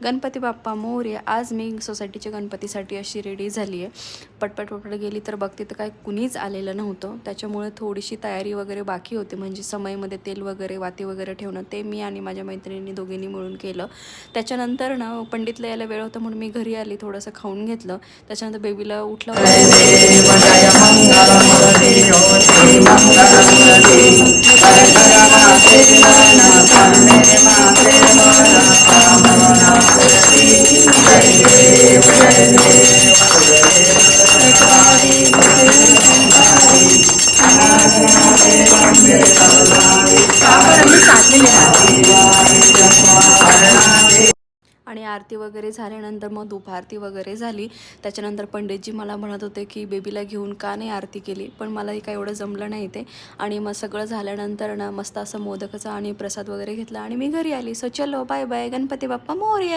गणपती बाप्पा मोरया. आज मी सोसायटीच्या गणपतीसाठी अशी रेडी झाली आहे. पटपट गेली तर बघते तर काय कुणीच आलेलं नव्हतं. त्याच्यामुळे थोडीशी तयारी वगैरे बाकी होती. म्हणजे समईमध्ये तेल वगैरे वाती वगैरे ठेवणं ते मी आणि माझ्या मैत्रिणींनी दोघींनी मिळून केलं. त्याच्यानंतर ना पंडितला यायला वेळ होता म्हणून मी घरी आली, थोडंसं खाऊन घेतलं. त्याच्यानंतर बेबीला उठलं. आणि आरती वगैरे झाल्यानंतर मग धूपारती वगैरे झाली. त्याच्यानंतर पंडितजी मला म्हणत होते की बेबीला घेऊन का नाही आरती केली, पण मलाही काय एवढं जमलं नाही ते. आणि मग सगळं झाल्यानंतर ना मस्त असं मोदकाचा आणि प्रसाद वगैरे घेतला आणि मी घरी आली. सो चलो बाय बाय, गणपती बाप्पा मोरया.